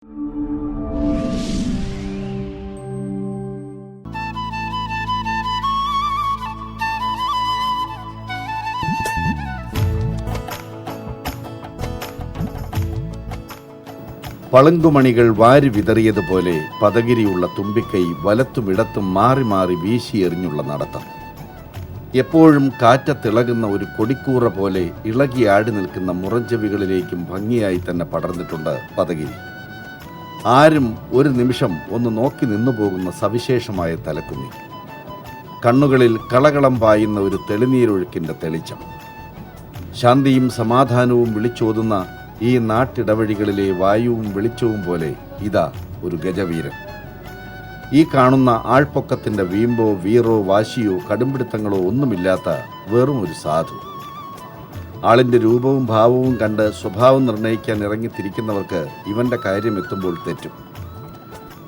പളുങ്കുമണികൾ വാരി വിതറിയതുപോലെ പദഗിരിയുള്ള തുമ്പിക്കൈ വലത്തുമിടത്തും മാറി മാറി വീശിയെറിഞ്ഞുള്ള നടത്തം. എപ്പോഴും കാറ്റത്തിളകുന്ന ഒരു കൊടിക്കൂറ പോലെ ഇളകിയാടി നിൽക്കുന്ന മുറഞ്ചെവികളിലേക്കും ഭംഗിയായി തന്നെ പടർന്നിട്ടുണ്ട് പദഗിരി. ആരും ഒരു നിമിഷം ഒന്ന് നോക്കി നിന്നു പോകുന്ന സവിശേഷമായ തലക്കുന്നി. കണ്ണുകളിൽ കളകളം പായുന്ന ഒരു തെളിനീരൊഴുക്കിൻ്റെ തെളിച്ചം. ശാന്തിയും സമാധാനവും വിളിച്ചോതുന്ന ഈ നാട്ടിടവഴികളിലെ വായുവും വെളിച്ചവും പോലെ ഇതാ ഒരു ഗജവീരൻ. ഈ കാണുന്ന ആൾപ്പൊക്കത്തിൻ്റെ വീമ്പോ വീറോ വാശിയോ കടുംപിടുത്തങ്ങളോ ഒന്നുമില്ലാത്ത വെറും ഒരു സാധു. ആളിൻ്റെ രൂപവും ഭാവവും കണ്ട് സ്വഭാവം നിർണ്ണയിക്കാൻ ഇറങ്ങിത്തിരിക്കുന്നവർക്ക് ഇവൻ്റെ കാര്യം എത്തുമ്പോൾ തെറ്റും.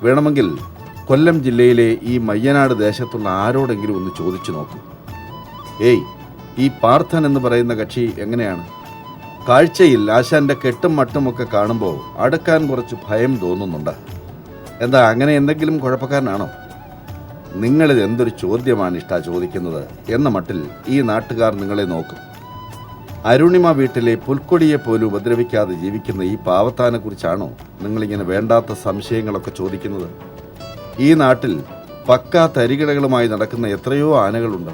വേണമെങ്കിൽ കൊല്ലം ജില്ലയിലെ ഈ മയ്യനാട് ദേശത്തുള്ള ആരോടെങ്കിലും ഒന്ന് ചോദിച്ചു നോക്കൂ. ഏയ്, ഈ പാർത്ഥൻ എന്ന് പറയുന്ന കക്ഷി എങ്ങനെയാണ്? കാഴ്ചയിൽ ആശാന്റെ കെട്ടും മട്ടുമൊക്കെ കാണുമ്പോൾ അടുക്കാൻ കുറച്ച് ഭയം തോന്നുന്നുണ്ട്. എന്താ, അങ്ങനെ എന്തെങ്കിലും കുഴപ്പക്കാരനാണോ? നിങ്ങളിത് എന്തൊരു ചോദ്യമാണ് ചോദിക്കുന്നത് എന്ന മട്ടിൽ ഈ നാട്ടുകാർ നിങ്ങളെ നോക്കും. അരുണിമ വീട്ടിലെ പുൽക്കൊടിയെ പോലും ഉപദ്രവിക്കാതെ ജീവിക്കുന്ന ഈ പാവത്താനെക്കുറിച്ചാണോ നിങ്ങളിങ്ങനെ വേണ്ടാത്ത സംശയങ്ങളൊക്കെ ചോദിക്കുന്നത്? ഈ നാട്ടിൽ പക്കാ തരികിടകളുമായി നടക്കുന്ന എത്രയോ ആനകളുണ്ട്.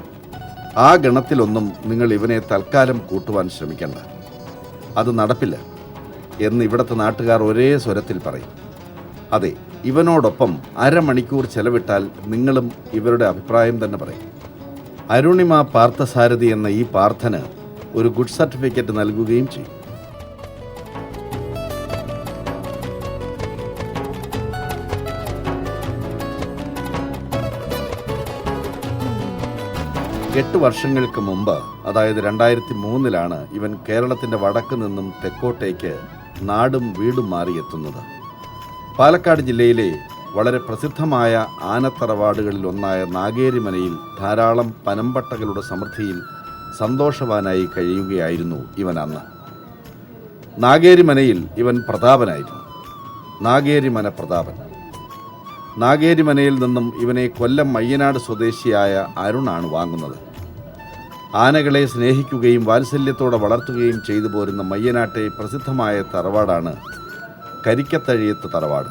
ആ ഗണത്തിലൊന്നും നിങ്ങൾ ഇവനെ തൽക്കാലം കൂട്ടുവാൻ ശ്രമിക്കേണ്ട. അത് നടപ്പില്ല എന്ന് ഇവിടുത്തെ നാട്ടുകാർ ഒരേ സ്വരത്തിൽ പറയും. അതെ, ഇവനോടൊപ്പം അരമണിക്കൂർ ചെലവിട്ടാൽ നിങ്ങളും ഇവരുടെ അഭിപ്രായം തന്നെ പറയും. അരുണിമ പാർത്ഥസാരഥി എന്ന ഈ പാർത്ഥന് ഒരു ഗുഡ് സർട്ടിഫിക്കറ്റ് നൽകുകയും ചെയ്യും. എട്ട് വർഷങ്ങൾക്ക് മുമ്പ്, അതായത് 2003 ഇവൻ കേരളത്തിൻ്റെ വടക്ക് നിന്നും തെക്കോട്ടേക്ക് നാടും വീടും മാറിയെത്തുന്നത്. പാലക്കാട് ജില്ലയിലെ വളരെ പ്രസിദ്ധമായ ആനത്തറവാടുകളിൽ ഒന്നായ നാഗേരിമനയിൽ ധാരാളം പനമ്പട്ടകളുടെ സമൃദ്ധിയിൽ സന്തോഷവാനായി കഴിയുകയായിരുന്നു ഇവൻ അന്ന്. നാഗേരിമനയിൽ ഇവൻ പ്രതാപനായിരുന്നു. നാഗേരിമന പ്രതാപൻ. നാഗേരിമനയിൽ നിന്നും ഇവനെ കൊല്ലം മയ്യനാട് സ്വദേശിയായ അരുണാണ് വാങ്ങുന്നത്. ആനകളെ സ്നേഹിക്കുകയും വാത്സല്യത്തോടെ വളർത്തുകയും ചെയ്തു പോരുന്ന മയ്യനാട്ടെ പ്രസിദ്ധമായ തറവാടാണ് കരിക്കത്തഴിയത്ത് തറവാട്.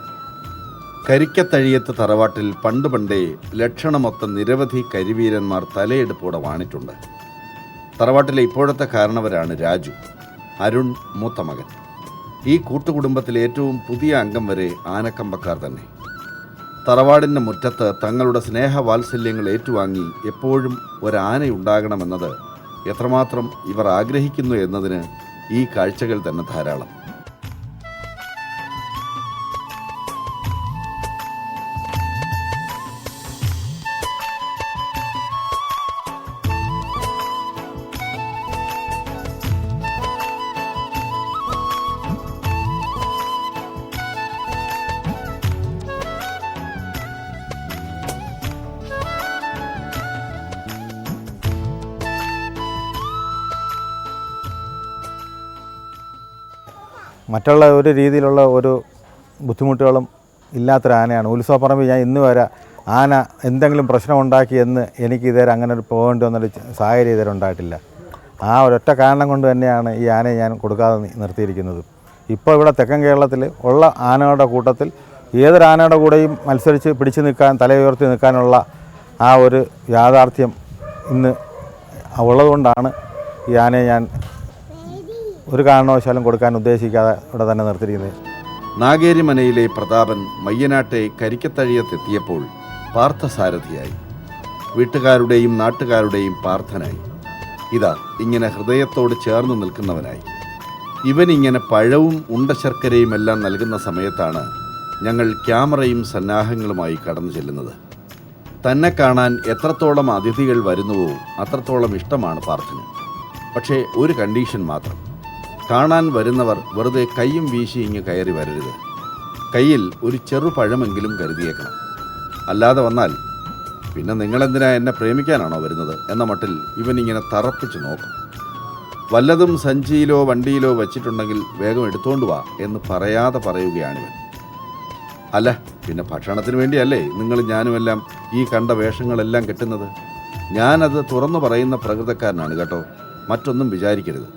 കരിക്കത്തഴിയത്ത് തറവാട്ടിൽ പണ്ടേ ലക്ഷണമൊത്ത നിരവധി കരിവീരന്മാർ തലയെടുപ്പോടെ വാണിട്ടുണ്ട്. തറവാട്ടിലെ ഇപ്പോഴത്തെ കാരണവരാണ് രാജു, അരുൺ മൂത്ത മകൻ. ഈ കൂട്ടുകുടുംബത്തിലെ ഏറ്റവും പുതിയ അംഗം വരെ ആനക്കമ്പക്കാർ തന്നെ. തറവാടിൻ്റെ മുറ്റത്ത് തങ്ങളുടെ സ്നേഹവാത്സല്യങ്ങൾ ഏറ്റുവാങ്ങി എപ്പോഴും ഒരാനയുണ്ടാകണമെന്നത് എത്രമാത്രം ഇവർ ആഗ്രഹിക്കുന്നു എന്നതിന് ഈ കാഴ്ചകൾ തന്നെ ധാരാളം. മറ്റുള്ള ഒരു രീതിയിലുള്ള ഒരു ബുദ്ധിമുട്ടുകളും ഇല്ലാത്തൊരു ആനയാണ്. ഉത്സവപ്പറമ്പിൽ ഞാൻ ഇന്ന് വരെ ആന എന്തെങ്കിലും പ്രശ്നമുണ്ടാക്കി എന്ന് എനിക്ക് ഇതുവരെ അങ്ങനെ ഒരു പോകേണ്ടി വന്നൊരു സാഹചര്യം ഇതുവരെ ഉണ്ടായിട്ടില്ല. ആ ഒരൊറ്റ കാരണം കൊണ്ട് തന്നെയാണ് ഈ ആനയെ ഞാൻ കൊടുക്കാതെ നിർത്തിയിരിക്കുന്നത്. ഇപ്പോൾ ഇവിടെ തെക്കൻ കേരളത്തിൽ ഉള്ള ആനകളുടെ കൂട്ടത്തിൽ ഏതൊരു ആനയുടെ കൂടെയും മത്സരിച്ച് പിടിച്ചു നിൽക്കാൻ, തലയുയർത്തി നിൽക്കാനുള്ള ആ ഒരു യാഥാർത്ഥ്യം ഇന്ന് ഉള്ളതുകൊണ്ടാണ് ഈ ആനയെ ഞാൻ ഒരു കാരണവശാലും കൊടുക്കാൻ ഉദ്ദേശിക്കാതെ ഇവിടെ തന്നെ നിർത്തിയിരിക്കുന്നത്. നാഗേരിമനയിലെ പ്രതാപൻ മയ്യനാട്ടെ കരിക്കത്തഴിയത്തെത്തിയപ്പോൾ പാർത്ഥസാരഥിയായി, വീട്ടുകാരുടെയും നാട്ടുകാരുടെയും പാർത്ഥനായി. ഇതാ ഇങ്ങനെ ഹൃദയത്തോട് ചേർന്ന് നിൽക്കുന്നവനായി. ഇവനിങ്ങനെ പഴവും ഉണ്ടശർക്കരയും എല്ലാം നൽകുന്ന സമയത്താണ് ഞങ്ങൾ ക്യാമറയും സന്നാഹങ്ങളുമായി കടന്നു ചെല്ലുന്നത്. തന്നെ കാണാൻ എത്രത്തോളം അതിഥികൾ വരുന്നുവോ അത്രത്തോളം ഇഷ്ടമാണ് പാർത്ഥന്. പക്ഷേ ഒരു കണ്ടീഷൻ മാത്രം: കാണാൻ വരുന്നവർ വെറുതെ കൈയും വീശി ഇങ്ങ് കയറി വരരുത്. കയ്യിൽ ഒരു ചെറുപഴമെങ്കിലും കരുതിയേക്കണം. അല്ലാതെ വന്നാൽ പിന്നെ നിങ്ങളെന്തിനാ എന്നെ പ്രേമിക്കാനാണോ വരുന്നത് എന്ന മട്ടിൽ ഇവനിങ്ങനെ തറപ്പിച്ച് നോക്കും. വല്ലതും സഞ്ചിയിലോ വണ്ടിയിലോ വച്ചിട്ടുണ്ടെങ്കിൽ വേഗം എടുത്തോണ്ട് വാ എന്ന് പറയാതെ പറയുകയാണിവൻ. അല്ല, പിന്നെ ഭക്ഷണത്തിന് വേണ്ടിയല്ലേ നിങ്ങൾ ഞാനുമെല്ലാം ഈ കണ്ട വേഷങ്ങളെല്ലാം കെട്ടുന്നത്? ഞാനത് തുറന്നു പറയുന്ന പ്രകൃതക്കാരനാണ് കേട്ടോ, മറ്റൊന്നും വിചാരിക്കരുത്.